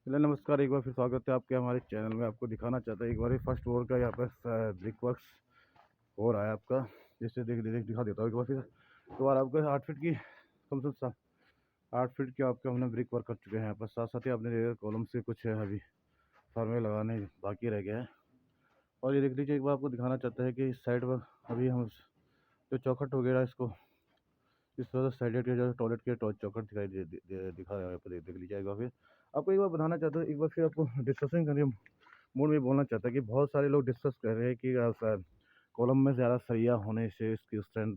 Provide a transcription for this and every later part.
Hello नमस्कार, एक बार फिर स्वागत है आपके हमारे चैनल में। आपको दिखाना चाहता है एक बार फर्स्ट फ्लोर का यहाँ पर ब्रिक वर्क्स हो रहा है आपका। जैसे दिखा देता हूँ एक बार फिर। तो यार आपका 8 फीट की कम से कम 8 फीट की आपका हमने ब्रिक वर्क कर चुके हैं यहाँ पर। साथ साथ ही आपने कॉलम से कुछ है अभी फार्मे लगाने बाकी रह गया है। और ये देख लीजिए, एक बार आपको दिखाना चाहता है कि इस साइड पर अभी हम जो चौखट वगैरह इसको इस तरह से साइड के जो टॉयलेट के चौखट दिखा रहा है यहाँ पर। देख लीजिए एक बार फिर। आपको एक बार बताना चाहता हूँ, एक बार फिर आपको डिस्कशन करने मूड में बोलना चाहता है कि बहुत सारे लोग डिस्कस कर रहे हैं कि कॉलम में ज़्यादा सरिया होने से इसकी स्ट्रेंथ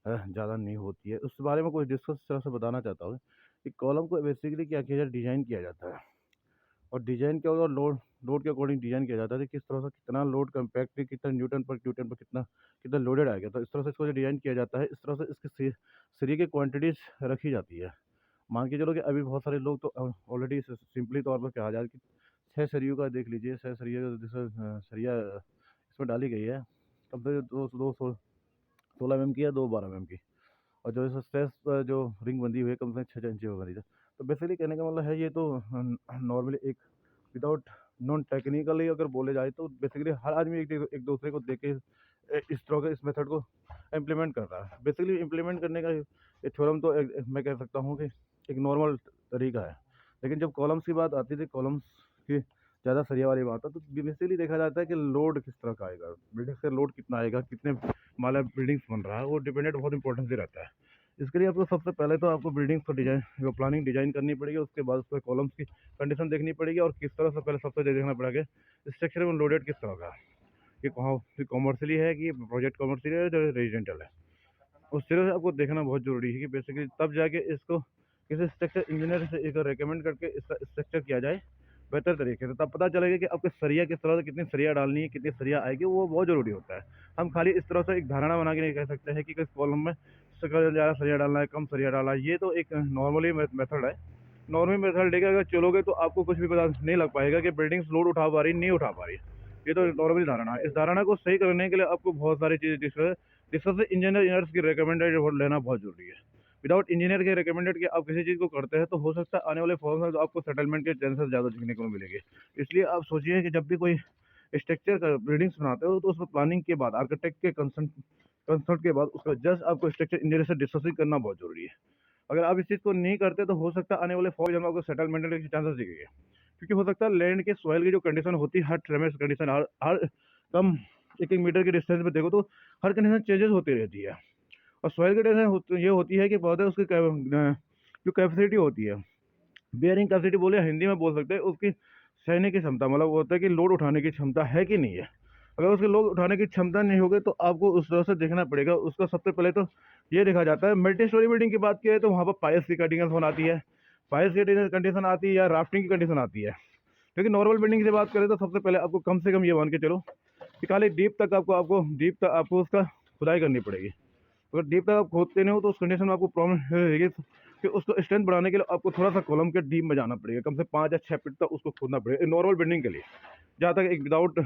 ज़्यादा नहीं होती है। उस बारे में कुछ डिस्कस तरह से बताना चाहता हूँ कि कॉलम को बेसिकली क्या किया जाए, डिज़ाइन किया जाता है। और डिज़ाइन क्या होगा, लोड लोड के अकॉर्डिंग डिज़ाइन किया जाता है कि किस तरह से कितना लोड कम्पैक्ट कितना न्यूटन पर कितना कितना लोडेड आएगा। तो इस तरह से इसको जो डिज़ाइन किया जाता है, इस तरह से इसकी सरिये की क्वांटिटीज़ रखी जाती है। मान के चलो कि अभी बहुत सारे लोग तो ऑलरेडी सिंपली तौर पर कहा जाए कि 6 सरियों का देख लीजिए, 6 सरिया जैसे सरिया इसमें डाली गई है। कब से दो 16 mm की या 2 12 mm की। और जो इस स्ट्रेस जो रिंग बंधी हुई है कम से कम 6 इंच बनी है। तो बेसिकली कहने का मतलब है, ये तो नॉर्मली एक विदाउट नॉन टेक्निकली अगर बोले जाए तो बेसिकली हर आदमी एक दूसरे को देख के इस तरह के इस मेथड को इम्प्लीमेंट कर रहा है। बेसिकली इम्प्लीमेंट करने का ये थ्योरम तो मैं कह सकता हूँ कि एक नॉर्मल तरीका है। लेकिन जब कॉलम्स की बात आती थी, कॉलम्स की ज़्यादा सरिया वाली बात है, तो बेसिकली देखा जाता है कि लोड किस तरह का आएगा, बिल्डिंग से लोड कितना आएगा, कितने माला बिल्डिंग्स बन रहा है, वो डिपेंडेंट बहुत इंपॉर्टेंस से रहता है। इसके लिए आपको सबसे पहले तो आपको बिल्डिंग्स को डिजाइन जो प्लानिंग डिजाइन करनी पड़ेगी। उसके बाद उस पर कॉलम्स की कंडीशन देखनी पड़ेगी और किस तरह से पहले सबसे देखना पड़ेगा स्ट्रक्चर में लोडेड किस तरह का है, कि कहाँ कॉमर्शियली है कि प्रोजेक्ट कॉमर्शियल है जो रेजिडेंटल है। उस तरह से आपको देखना बहुत ज़रूरी है कि बेसिकली तब जाके इसको किसी स्ट्रक्चर इंजीनियर से एक रेकमेंड करके इसका स्ट्रक्चर किया जाए बेहतर तरीके से। तब पता चलेगा कि आपके सरिया किस तरह से कितनी सरिया डालनी है, कितनी सरिया आएगी, वो बहुत ज़रूरी होता है। हम खाली इस तरह से एक धारणा बना के नहीं कह सकते हैं कि किस कॉलम में ज़्यादा सरिया डालना है, कम सरिया डालना है। ये तो एक नॉर्मली मेथड है। नॉर्मल मेथड लेके अगर चलोगे तो आपको कुछ भी पता नहीं लग पाएगा कि बिल्डिंग्स लोड उठा पा रही नहीं उठा पा रही। ये तो नॉर्मली धारणा है। इस धारणा को सही करने के लिए आपको बहुत सारी चीज़ें डिस्कस इंजीनियर्स की रिकमेंडेड लेना बहुत जरूरी है। विदाउट इंजीनियर के रिकमेंडेड कि आप किसी चीज़ को करते हैं तो हो सकता है आने वाले फॉर्म में तो आपको सेटलमेंट के चांसेस ज़्यादा दिखने को मिलेंगे। इसलिए आप सोचिए कि जब भी कोई स्ट्रक्चर का बिल्डिंग्स बनाते हो तो उसमें प्लानिंग के बाद आर्किटेक्ट के कंसल्ट के बाद उसका जस्ट आपको स्ट्रक्चर इंजीनियर से डिस्कसिंग करना बहुत जरूरी है। अगर आप इस चीज़ को नहीं करते तो हो सकता है आने वाले फॉर्म में आपको सेटलमेंट के चांसेस दिखेंगे। क्योंकि हो सकता है लैंड के सॉइल की जो कंडीशन होती है, हर ट्रेमेस कंडीशन हर कम 1 1 मीटर के डिस्टेंस पे देखो तो हर कंडीशन चेंजेस होती रहती है। और सॉइल की कंडीशन ये होती है कि पौधे उसकी जो कैपेसिटी होती है, बियरिंग कैपेसिटी बोले हिंदी में बोल सकते हैं, उसकी सहने की क्षमता, मतलब वो होता है कि लोड उठाने की क्षमता है कि नहीं है। अगर उसके लोड उठाने की क्षमता नहीं होगी तो आपको उस तरह से देखना पड़ेगा। उसका सबसे पहले तो ये देखा जाता है, मल्टी स्टोरी बिल्डिंग की बात की है तो वहाँ पर पायस की कंडीशन आती है, पायस की कंडीशन आती है या राफ्टिंग की कंडीशन आती है। लेकिन नॉर्मल बिल्डिंग की बात करें तो सबसे पहले आपको कम से कम ये मान के चलो कि खाली डीप तक आपको उसका खुदाई करनी पड़ेगी। अगर डीप तक आप खोदते नहीं हो तो उस कंडीशन में आपको प्रॉब्लम रहेगी कि उसको स्ट्रेंथ बढ़ाने के लिए आपको थोड़ा सा कॉलम के डीप में जाना पड़ेगा, कम से 5 या 6 फीट तक उसको खोदना पड़ेगा नॉर्मल बिल्डिंग के लिए। जहाँ तक एक विदाउट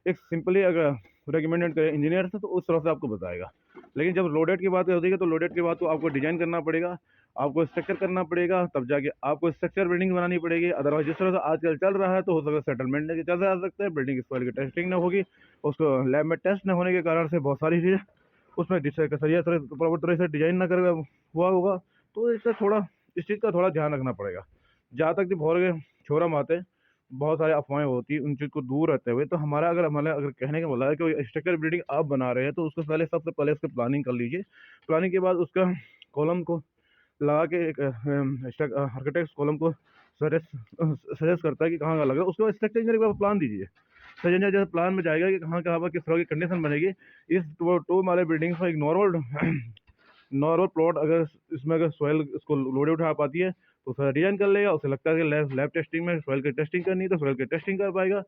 एक सिंपली अगर रिकमेंडेड करें इंजीनियर से तो उस तरह से आपको बताएगा। लेकिन जब लोडेड की बात होती है तो लोडेड के बाद तो आपको डिजाइन करना पड़ेगा, आपको स्ट्रक्चर करना पड़ेगा, तब जाके आपको स्ट्रक्चर बिल्डिंग बनानी पड़ेगी। अदरवाइज जिस तरह से आजकल चल रहा है तो हो सकता है सेटलमेंट के चल आ सकते हैं, बिल्डिंग सॉइल की टेस्टिंग ना होगी, उसको लैब में टेस्ट न होने के कारण से बहुत सारी चीज़ें उसमें सरिया प्रॉपर तरह से डिजाइन ना कर हुआ होगा। तो इससे थोड़ा इस चीज़ का थोड़ा ध्यान रखना पड़ेगा। जहाँ तक कि भौर के छोरा आते हैं, बहुत सारी अफवाहें होती हैं, उन चीज़ को दूर रहते हुए तो हमारा अगर कहने का मतलब है कि स्ट्रक्चर बिल्डिंग आप बना रहे हैं तो उसको पहले सबसे पहले उसकी प्लानिंग कर लीजिए। प्लानिंग के बाद उसका कॉलम को लगा के एक आर्किटेक्ट कॉलम को सजेस्ट सजेस्ट करता है कि कहाँ का लगा, उसके बाद स्ट्रक्चर इंजीनियर को प्लान दीजिए। सर इंजीनियर जैसे प्लान में जाएगा कि कहाँ कहाँ पर किस तरह की कंडीशन बनेगी। इस टू वाले बिल्डिंग्स में एक नॉर्मल नॉर्मल प्लॉट अगर इसमें अगर सॉइल इसको लोड उठा पाती है तो उसका डिजाइन कर लेगा। उसे लगता है कि लैब टेस्टिंग में सॉइल की टेस्टिंग करनी है तो सॉइल की टेस्टिंग कर पाएगा,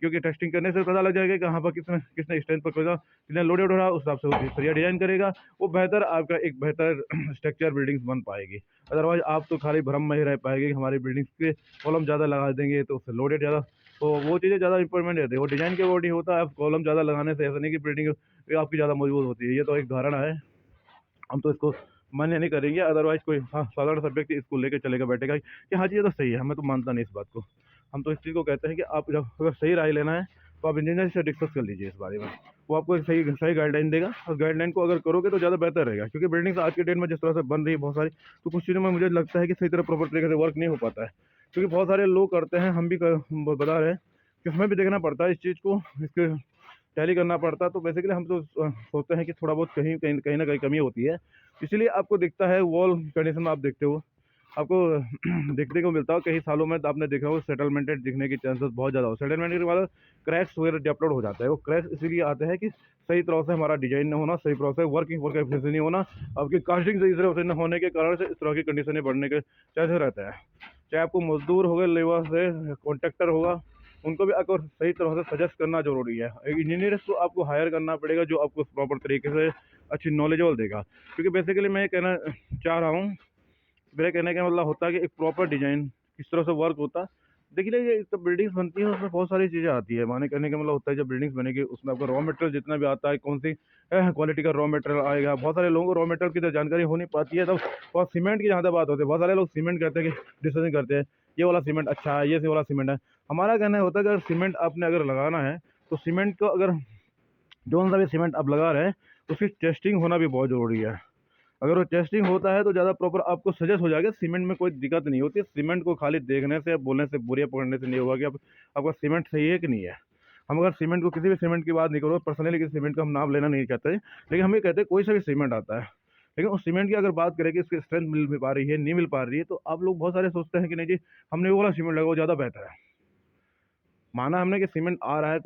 क्योंकि टेस्टिंग करने से पता लग जाएगा कि कहाँ पर किसने किसने स्ट्रेंथ पर कितने लोड उठा, उस हिसाब से वो सरिया डिजाइन करेगा। वो बेहतर आपका एक बेहतर स्ट्रक्चर बिल्डिंग्स बन पाएगी। अदरवाइज आप तो खाली भ्रम में ही रह पाएंगे कि हमारी बिल्डिंग्स के कॉलम ज़्यादा लगा देंगे तो उससे लोडेड ज़्यादा, तो वो चीज़ें ज़्यादा इंपॉर्टेंट रहती है। वो डिजाइन के अकॉर्डिंग होता है। आप कॉलम ज़्यादा लगाने से ऐसा नहीं कि बिल्डिंग आपकी ज़्यादा मजबूत होती है, ये तो एक धारणा है। हम तो इसको मान्य नहीं करेंगे, अदरवाइज़ कोई हाँ, साधारण सा व्यक्ति इसको लेके चलेगा बैठेगा कि हाँ जी, ये तो सही है, मैं तो मानता नहीं इस बात को। हम तो इस चीज़ को कहते हैं कि आप जब अगर सही राय लेना है, तो आप इंजीनियर से डिस्कस कर लीजिए इस बारे में। वो आपको एक सही सही गाइडलाइन देगा और गाइडलाइन को अगर करोगे तो ज़्यादा बेहतर रहेगा, क्योंकि बिल्डिंग्स आज के डेट में जिस तरह से बन रही है बहुत सारी, तो कुछ चीज़ों में मुझे लगता है कि सही तरह प्रॉपर तरीके से वर्क नहीं हो पाता है। क्योंकि बहुत सारे लोग करते हैं, हम भी बता रहे हैं कि हमें भी देखना पड़ता है इस चीज़ को, इसके टैली करना पड़ता है। तो बेसिकली हम तो सोचते हैं कि थोड़ा बहुत कहीं कहीं कहीं ना कहीं कमी होती है, इसीलिए आपको दिखता है वॉल कंडीशन में आप देखते हो, आपको देखने को मिलता है कई सालों में, तो आपने देखा होगा सेटलमेंटेड दिखने की चांसेस बहुत ज़्यादा हो। सेटलमेंटेड के बाद क्रैक्स वगैरह डेवलप हो जाता है, वो क्रैक्स इसीलिए आते हैं कि सही तरह से हमारा डिजाइन न होना, सही तरह से वर्किंग वर्क एफिशिएंसी नहीं होना, आपकी कास्टिंग सही तरह से न होने के कारण से इस तरह की कंडीशनें बढ़ने के चांसेस रहता है। चाहे आपको मजदूर हो गए, लेबर से कॉन्ट्रैक्टर होगा, उनको भी अगर सही तरह से सजेस्ट करना ज़रूरी है। एक इंजीनियर को आपको हायर करना पड़ेगा जो आपको प्रॉपर तरीके से अच्छी नॉलेजेबल देगा। क्योंकि बेसिकली मैं ये कहना चाह रहा हूँ, मेरे कहने का मतलब होता है कि एक प्रॉपर डिज़ाइन किस तरह से वर्क होता है। देखिए ये जब बिल्डिंग्स बनती है उसमें बहुत सारी चीज़ें आती है। माने कहने का मतलब होता है जब बिल्डिंग्स बनेगी उसमें आपका रॉ मटेरियल जितना भी आता है, कौन सी क्वालिटी का रॉ मटेरियल आएगा। बहुत सारे लोगों को रॉ मटेरियल की तो जानकारी हो नहीं पाती है, तब और सीमेंट की जहाँ तक बात होती है, बहुत सारे लोग सीमेंट कहते हैं कि डिसीजन करते हैं ये वाला सीमेंट अच्छा है, ये वाला सीमेंट है। हमारा कहना होता है कि अगर सीमेंट आपने अगर लगाना है, तो सीमेंट को अगर जो सा भी सीमेंट आप लगा रहे हैं, तो उसकी टेस्टिंग होना भी बहुत ज़रूरी है। अगर वो टेस्टिंग होता है तो ज़्यादा प्रॉपर आपको सजेस्ट हो जाएगा, सीमेंट में कोई दिक्कत नहीं होती है। सीमेंट को खाली देखने से या बोलने से, बोरियाँ पकड़ने से नहीं होगा कि आप आपका सीमेंट सही है कि नहीं है। हम अगर सीमेंट को किसी भी सीमेंट की बात नहीं करो, पर्सनली किसी सीमेंट का हम नाम लेना नहीं चाहते हैं, लेकिन हम ये कहते हैं कोई सा भी सीमेंट आता है, लेकिन उस सीमेंट की अगर बात करें कि इसकी स्ट्रेंथ मिल पा रही है, नहीं मिल पा रही है, तो आप लोग बहुत सारे सोचते हैं कि नहीं जी, हमने वो वाला सीमेंट लगाओ ज़्यादा बेहतर है। माना हमने कि सीमेंट आ रहा है